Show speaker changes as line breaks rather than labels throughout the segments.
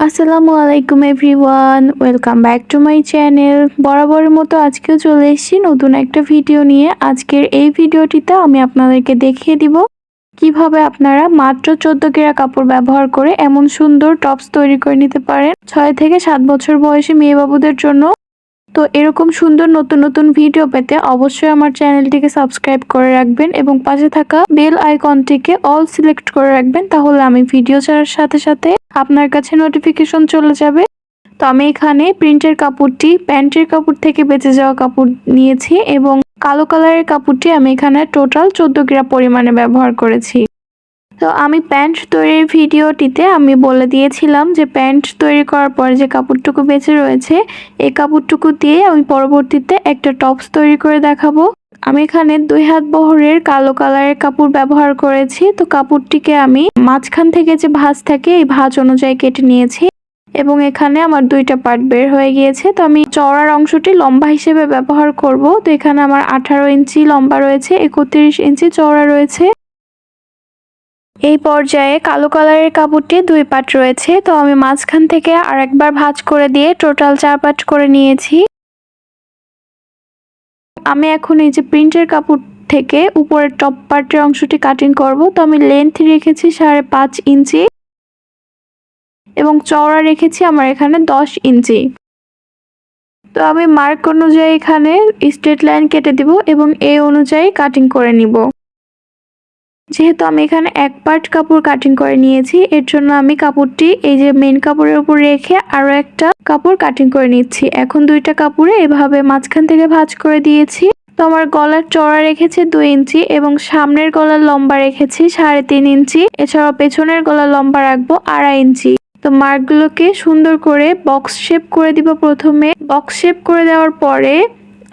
আসসালামু আলাইকুম everyone, welcome back to my channel. বরাবরের মতো আজকেও চলে এসেছি নতুন একটা ভিডিও নিয়ে। আজকের এই ভিডিওটিতে আমি আপনাদেরকে দেখিয়ে দিব কিভাবে আপনারা মাত্র 14 গেরা কাপড় ব্যবহার করে এমন সুন্দর টপস তৈরি করে নিতে পারেন 6 থেকে 7 বছর বয়সী মেয়ে বাবুদের জন্য। তো এরকম সুন্দর নতুন নতুন ভিডিও পেতে অবশ্যই আমার চ্যানেলটিকে সাবস্ক্রাইব করে রাখবেন এবং পাশে থাকা বেল আইকনটিকে অল সিলেক্ট করে রাখবেন, তাহলে আমি ভিডিও ছাড়ার সাথে সাথে আপনার কাছে নোটিফিকেশন চলে যাবে। তো আমি এখানে প্রিন্টের কাপড়টি প্যান্টের কাপড় থেকে বেঁচে যাওয়া কাপড় নিয়েছি এবং কালো কালারের কাপড়টি আমি এখানে টোটাল 14 গ্রাম পরিমাণে ব্যবহার করেছি। তো আমি প্যান্ট তৈরির ভিডিওটিতে আমি বলে দিয়েছিলাম যে প্যান্ট তৈরি করার পরে যে কাপড়টুকু বেঁচে রয়েছে এই কাপড়টুকু দিয়ে আমি পরবর্তীতে একটা টপস তৈরি করে দেখাবো। আমি এখানে 2 হাত বহরের কালো কালারের কাপড় ব্যবহার করেছি। তো কাপড়টিকে আমি মাঝখান থেকে যে ভাঁজ থাকে এই ভাঁজ অনুযায়ী কেটে নিয়েছি এবং এখানে আমার 2টা পার্ট বের হয়ে গিয়েছে। তো আমি চওড়ার অংশটি লম্বা হিসেবে ব্যবহার করব। তো এখানে আমার 18 ইঞ্চি লম্বা রয়েছে, 31 ইঞ্চি চওড়া রয়েছে। এই পর্যায়ে কালো কালারের কাপড়টি 2 পার্ট রয়েছে, তো আমি মাঝখান থেকে আরেকবার ভাঁজ করে দিয়ে টোটাল 4 পার্ট করে নিয়েছি। আমি এখন এই যে প্রিন্টের কাপড় থেকে উপরের টপ পার্টের অংশটি কাটিং করব। তো আমি লেন্থ রেখেছি 5.5 ইঞ্চি এবং চওড়া রেখেছি আমার এখানে 10 ইঞ্চি। তো আমি মার্ক অনুযায়ী এখানে স্ট্রেট লাইন কেটে দিব এবং এই অনুযায়ী কাটিং করে নিব। যেহেতু আমি এখানে 1 পার্ট কাপড় কাটিং করে নিয়েছি, এর জন্য আমি কাপড়টি এই যে মেন কাপড়ের উপর রেখে আরো একটা কাপড় কাটিং করে নিচ্ছি। এখন 2টা কাপড়ে এভাবে মাঝখান থেকে ভাঁজ করে দিয়েছি। তো আমার গলার চওড়া রেখেছি 2 ইঞ্চি এবং সামনের গলার লম্বা রেখেছি 3.5 ইঞ্চি। এছাড়াও পেছনের গলার লম্বা রাখবো 2.5 ইঞ্চি। তো মার্কগুলোকে সুন্দর করে বক্স শেপ করে দিব। প্রথমে বক্স শেপ করে দেওয়ার পরে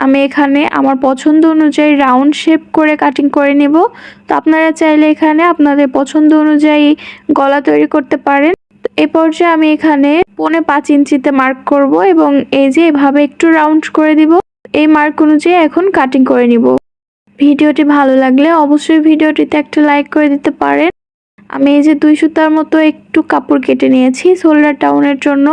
আমি এখানে আমার পছন্দ অনুযায়ী রাউন্ড শেপ করে কাটিং করে নেব। তো আপনারা চাইলে এখানে আপনাদের পছন্দ অনুযায়ী গলা তৈরি করতে পারেন। এই পর্যায়ে আমি এখানে 5.5 ইঞ্চিতে মার্ক করব এবং এই যে এভাবে একটু রাউন্ড করে দিব। এই মার্ক অনুযায়ী এখন কাটিং করে নিব। ভিডিওটি ভালো লাগলে অবশ্যই ভিডিওটিতে একটা লাইক করে দিতে পারেন। আমি এই যে 2 সুতার মতো একটু কাপড় কেটে নিয়েছি শোল্ডার টাউনের জন্য।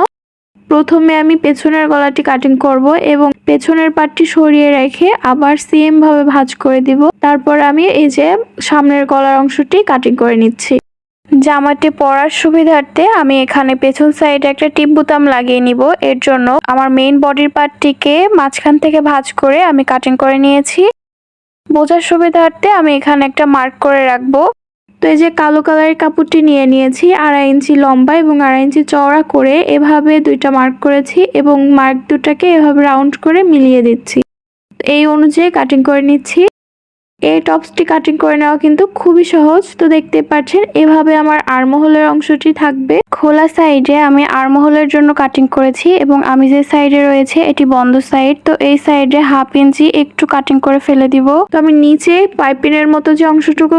প্রথমে আমি পেছনের গলাটি কাটিং করব এবং পেছনের পাটটি সরিয়ে রেখে আবার সেম ভাবে ভাঁজ করে দিব। তারপর আমি এই যে সামনের গলার অংশটি কাটিং করে নিচ্ছি। জামাটি পরার সুবিধার্থে আমি এখানে পেছন সাইডে একটা টিপ বোতাম লাগিয়ে নিব। এর জন্য আমার মেইন বডির পার্টটিকে মাঝখান থেকে ভাঁজ করে আমি কাটিং করে নিয়েছি। বোঝার সুবিধার্থে আমি এখানে একটা মার্ক করে রাখবো। তো এই যে কালো কালারের কাপড়টি নিয়ে নিয়েছি 2.5 ইঞ্চি লম্বা এবং 2.5 ইঞ্চি চওড়া করে এভাবে 2টা মার্ক করেছি এবং মার্ক দুটাকে এভাবে রাউন্ড করে মিলিয়ে দিচ্ছি। এই অনুযায়ী কাটিং করে নিচ্ছি। এই টপসটি কাটিং করে নেওয়া কিন্তু খুবই সহজ। তো দেখতে পাচ্ছেন এভাবে আমার আর্মহোলের অংশটি থাকবে। খোলা সাইডে আমি আর্মহোলের জন্য কাটিং করেছি এবং আমি যে সাইডে রয়েছে এটি বন্ধ সাইড। তো এই সাইডে 1/2 ইঞ্চি একটু কাটিং করে ফেলে দিব। তো আমি নিচে পাইপিনের মতো যে অংশটুকু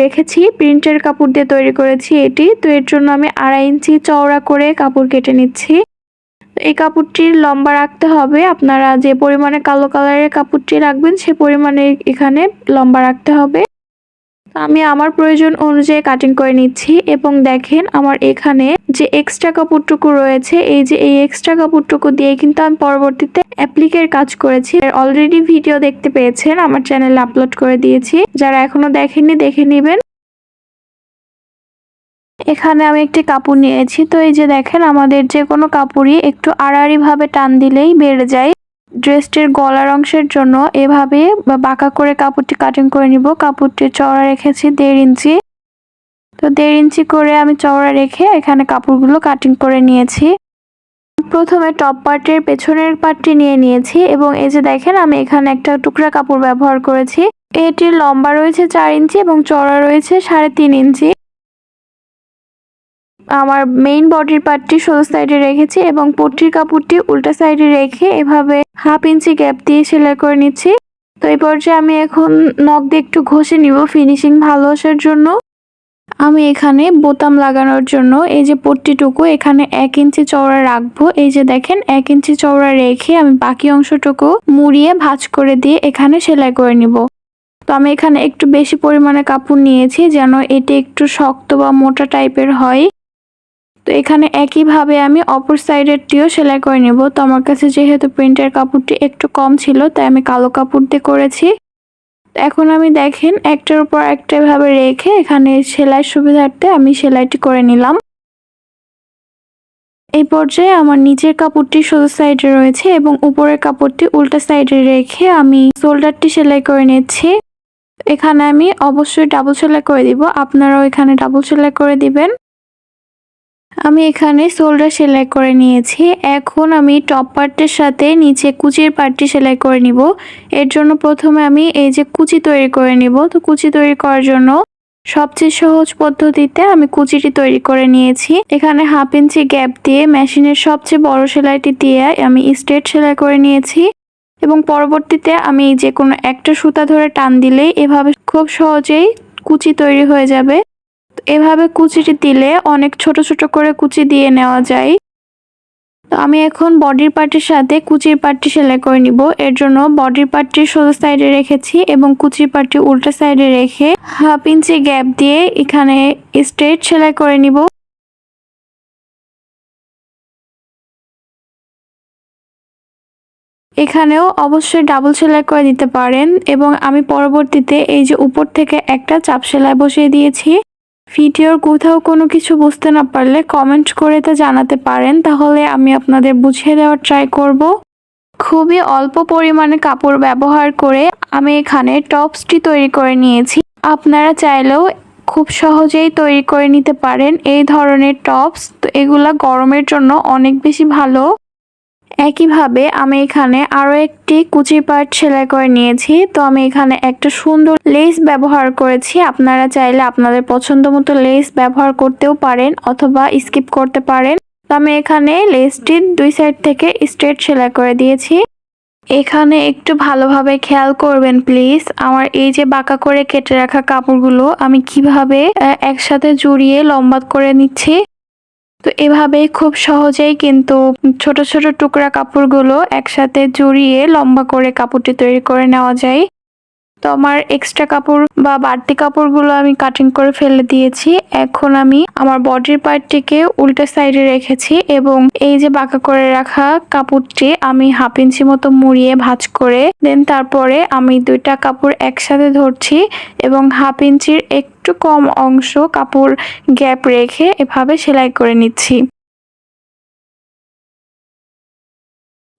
রেখেছি প্রিন্টের কাপড় দিয়ে তৈরি করেছি এটি। তো এর জন্য আমি 2.5 ইঞ্চি চওড়া করে কাপড় কেটে নিচ্ছি। এই কাপড়টির লম্বা রাখতে হবে, আপনারা যে পরিমাণে কালো কালারের কাপড়টি রাখবেন সে পরিমাণে এখানে লম্বা রাখতে হবে। আমি আমার প্রয়োজন অনুযায়ী কাটিং করে নিচ্ছি এবং দেখেন আমার এখানে যে এক্সট্রা কাপড়টুকু রয়েছে এই যে এই এক্সট্রা কাপড়টুকু দিয়ে কিন্তু আমি পরবর্তীতে অ্যাপ্লিকের কাজ করেছি। অলরেডি ভিডিও দেখতে পেয়েছেন, আমার চ্যানেলে আপলোড করে দিয়েছি। যারা এখনো দেখেননি দেখে নেবেন। এখানে আমি একটি কাপড় নিয়েছি। তো এই যে দেখেন আমাদের যে কোনো কাপড়ই একটু আড়াআড়ি ভাবে টান দিলেই বেড়ে যায়। ড্রেসটির গলার অংশের জন্য এভাবে বাঁকা করে কাপড়টি কাটিং করে নিব। কাপড়টির চওড়া রেখেছি 1.5 ইঞ্চি। তো 1.5 ইঞ্চি করে আমি চওড়া রেখে এখানে কাপড়গুলো কাটিং করে নিয়েছি। প্রথমে টপ পার্টের পেছনের পার্টটি নিয়ে নিয়েছি এবং এই যে দেখেন আমি এখানে একটা টুকরা কাপড় ব্যবহার করেছি। এটির লম্বা রয়েছে 4 ইঞ্চি এবং চওড়া রয়েছে 3.5 ইঞ্চি। আমার মেইন বডির পার্টটি সোজা সাইডে রেখেছি এবং পট্টির কাপড়টি উল্টা সাইডে রেখে এভাবে 1/2 ইঞ্চি গ্যাপ দিয়ে সেলাই করে নিচ্ছি। তো এই পর্যায়ে আমি এখন নখ দিয়ে একটু ঘষে নিব ফিনিশিং ভালো আসার জন্য। আমি এখানে বোতাম লাগানোর জন্য এই যে পট্টিটুকু এখানে 1 ইঞ্চি চওড়া রাখবো। এই যে দেখেন 1 ইঞ্চি চওড়া রেখে আমি বাকি অংশটুকু মুড়িয়ে ভাঁজ করে দিয়ে এখানে সেলাই করে নিব। তো আমি এখানে একটু বেশি পরিমাণে কাপড় নিয়েছি যেন এটি একটু শক্ত বা মোটা টাইপের হয়। তো এখানে একইভাবে আমি অপর সাইডেরটিও সেলাই করে নেব। তো আমার কাছে যেহেতু প্রিন্টের কাপড়টি একটু কম ছিল তাই আমি কালো কাপড় দিয়ে করেছি। এখন আমি দেখেন একটার উপর একটা ভাবে রেখে এখানে সেলাই সুবিধার্থে আমি সেলাইটি করে নিলাম। এই পর্যায়ে আমার নিচের কাপড়টি সোজা সাইডে রয়েছে এবং উপরের কাপড়টি উল্টা সাইডে রেখে আমি শোল্ডারটি সেলাই করে নিচ্ছি। এখানে আমি অবশ্যই ডাবল সেলাই করে দিব, আপনারাও এখানে ডাবল সেলাই করে দিবেন। আমি এখানে শোল্ডার সেলাই করে নিয়েছি। এখন আমি টপ পার্টের সাথে নিচে কুচির পার্টটি সেলাই করে নিব। এর জন্য প্রথমে আমি এই যে কুচি তৈরি করে নিব। তো কুচি তৈরি করার জন্য সবচেয়ে সহজ পদ্ধতিতে আমি কুচিটি তৈরি করে নিয়েছি। এখানে 1/2 ইঞ্চি গ্যাপ দিয়ে মেশিনের সবচেয়ে বড় সেলাইটি দিয়ে আমি স্ট্রেট সেলাই করে নিয়েছি এবং পরবর্তীতে আমি যে কোনো একটা সুতা ধরে টান দিলেই এভাবে খুব সহজেই কুচি তৈরি হয়ে যাবে। এভাবে কুচিটি দিলে অনেক ছোট ছোট করে কুচি দিয়ে নেওয়া যায়। তো আমি এখন বডির পার্টের সাথে কুচির পার্টটি সেলাই করে নিব। এর জন্য বডির পার্টটি সোজা সাইডে রেখেছি এবং কুচির পার্টটি উল্টা সাইডে রেখে 1/2 ইঞ্চি গ্যাপ দিয়ে এখানে স্ট্রেট সেলাই করে নিব। এখানেও অবশ্যই ডাবল সেলাই করে দিতে পারেন এবং আমি পরবর্তীতে এই যে উপর থেকে একটা চাপ সেলাই বসিয়ে দিয়েছি। ভিডিওর কোথাও কোনো কিছু বুঝতে না পারলে কমেন্ট করে তা জানাতে পারেন, তাহলে আমি আপনাদের বুঝিয়ে দেওয়ার ট্রাই করব। খুবই অল্প পরিমাণে কাপড় ব্যবহার করে আমি এখানে টপসটি তৈরি করে নিয়েছি। আপনারা চাইলেও খুব সহজেই তৈরি করে নিতে পারেন এই ধরনের টপস। তো এগুলা গরমের জন্য অনেক বেশি ভালো। একইভাবে আমি এখানে আরো একটি কুচির পার্ট সেলাই করে নিয়েছি। তো আমি এখানে একটা সুন্দর লেস ব্যবহার করেছি। আপনারা চাইলে আপনাদের পছন্দ মতো লেস ব্যবহার করতেও পারেন অথবা স্কিপ করতে পারেন। তো আমি এখানে লেসটির দুই সাইড থেকে স্ট্রেট সেলাই করে দিয়েছি। এখানে একটু ভালোভাবে খেয়াল করবেন প্লিজ, আমার এই যে বাঁকা করে কেটে রাখা কাপড়গুলো আমি কিভাবে একসাথে জড়িয়ে লম্বা করে নিচ্ছি। তো এভাবেই খুব সহজেই কিন্তু ছোট ছোট টুকরা কাপড়গুলো একসাথে জড়িয়ে লম্বা করে কাপড়টি তৈরি করে নেওয়া যায়। তো আমার এক্সট্রা কাপড় বা বাড়তি কাপড়গুলো আমি কাটিং করে ফেলে দিয়েছি। এখন আমি আমার বডির পার্টটিকে উল্টা সাইডে রেখেছি এবং এই যে বাঁকা করে রাখা কাপড়টি আমি 1/2 ইঞ্চি মতো মুড়িয়ে ভাঁজ করে দেন তারপরে আমি দুইটা কাপড় একসাথে ধরছি এবং 1/2 ইঞ্চির একটু কম অংশ কাপড় গ্যাপ রেখে এভাবে সেলাই করে নিচ্ছি।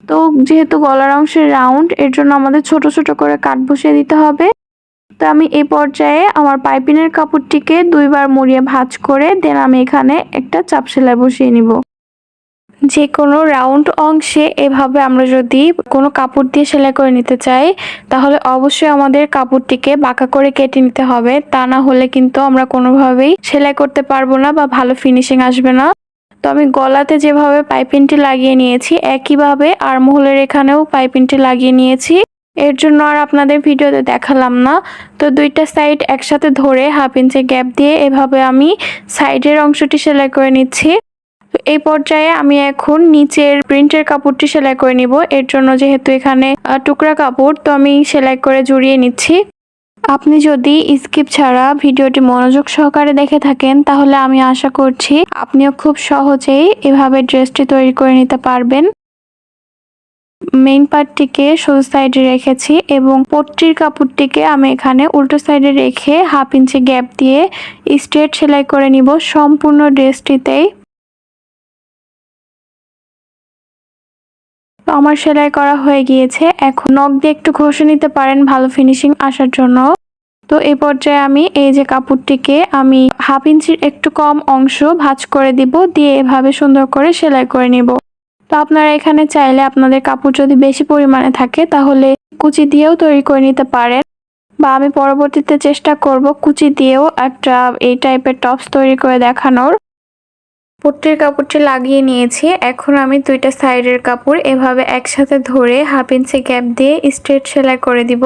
তো যেহেতু গলার অংশের রাউন্ড, এর জন্য আমাদের ছোট ছোট করে কাট বসিয়ে দিতে হবে। তো আমি এই পর্যায়ে আমার পাইপিনের কাপড়টিকে 2 বার মুড়িয়ে ভাঁজ করে দেন আমি এখানে একটা চাপ সেলাই বসিয়ে নিব। যে কোনো রাউন্ড অংশে এভাবে আমরা যদি কোনো কাপড় দিয়ে সেলাই করে নিতে চাই তাহলে অবশ্যই আমাদের কাপড়টিকে বাঁকা করে কেটে নিতে হবে, তা না হলে কিন্তু আমরা কোনোভাবেই সেলাই করতে পারবো না বা ভালো ফিনিশিং আসবে না। তো আমি গলাতে যেভাবে পাইপিনটি লাগিয়ে নিয়েছি একইভাবে আর্মহোলের এখানেও পাইপিনটি লাগিয়ে নিয়েছি। এর জন্য আর আপনাদের ভিডিওতে দেখালাম না। তো দুইটা সাইড একসাথে ধরে 1/2 ইঞ্চি গ্যাপ দিয়ে এভাবে আমি সাইডের অংশটি সেলাই করে নিচ্ছি। তো এই পর্যায়ে আমি এখন নিচের প্রিন্টের কাপড়টি সেলাই করে নিব। এর জন্য যেহেতু এখানে টুকরা কাপড়, তো আমি সেলাই করে জড়িয়ে নিচ্ছি। আপনি যদি স্কিপ ছাড়া ভিডিওটি মনোযোগ সহকারে দেখে থাকেন তাহলে আমি আশা করছি আপনিও খুব সহজেই এভাবে ড্রেসটি তৈরি করে নিতে পারবেন। মেইন পার্টটিকে সোজা সাইডে রেখেছি এবং পট্টির কাপড়টিকে আমি এখানে উল্টো সাইডে রেখে 1/2 ইঞ্চি গ্যাপ দিয়ে স্ট্রেট সেলাই করে নিব সম্পূর্ণ ড্রেসটিতেই। তো আমার সেলাই করা হয়ে গিয়েছে। এখন নখ দিয়ে একটু ঘষে নিতে পারেন ভালো ফিনিশিং আসার জন্য। তো এই পর্যায়ে আমি এই যে কাপড়টিকে আমি 1/2 ইঞ্চির একটু কম অংশ ভাঁজ করে দিব, দিয়ে এভাবে সুন্দর করে সেলাই করে নিব। তো আপনারা এখানে চাইলে আপনাদের কাপড় যদি বেশি পরিমাণে থাকে তাহলে কুচি দিয়েও তৈরি করে নিতে পারেন, বা আমি পরবর্তীতে চেষ্টা করব কুচি দিয়েও একটা এই টাইপের টপস তৈরি করে দেখানোর। পট্টির কাপড়টি লাগিয়ে নিয়েছি। এখন আমি দুইটা সাইডের কাপড় এভাবে একসাথে ধরে 1/2 ইঞ্চি গ্যাপ দিয়ে স্ট্রেট সেলাই করে দিব।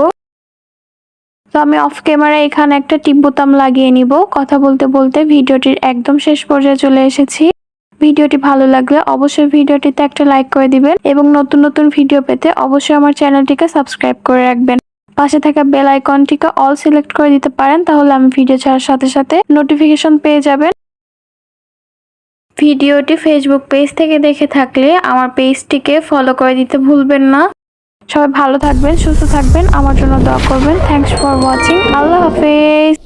তো আমি অফ ক্যামেরা এখানে একটা টিপ বোতাম লাগিয়ে নিব। কথা বলতে বলতে ভিডিওটির একদম শেষ পর্যায়ে চলে এসেছি। ভিডিওটি ভালো লাগলে অবশ্যই ভিডিওটিতে একটা লাইক করে দিবেন এবং নতুন নতুন ভিডিও পেতে অবশ্যই আমার চ্যানেলটিকে সাবস্ক্রাইব করে রাখবেন। পাশে থাকা বেল আইকনটিকে অল সিলেক্ট করে দিতে পারেন, তাহলে আমি ভিডিও ছাড়ার সাথে সাথে নোটিফিকেশন পেয়ে যাবেন। ভিডিওটি ফেসবুক পেজ থেকে দেখে থাকলে আমার পেজটিকে ফলো করে দিতে ভুলবেন না। সবাই ভালো থাকবেন, সুস্থ থাকবেন, আমার জন্য দোয়া করবেন। Thanks for watching. আল্লাহ হাফেজ।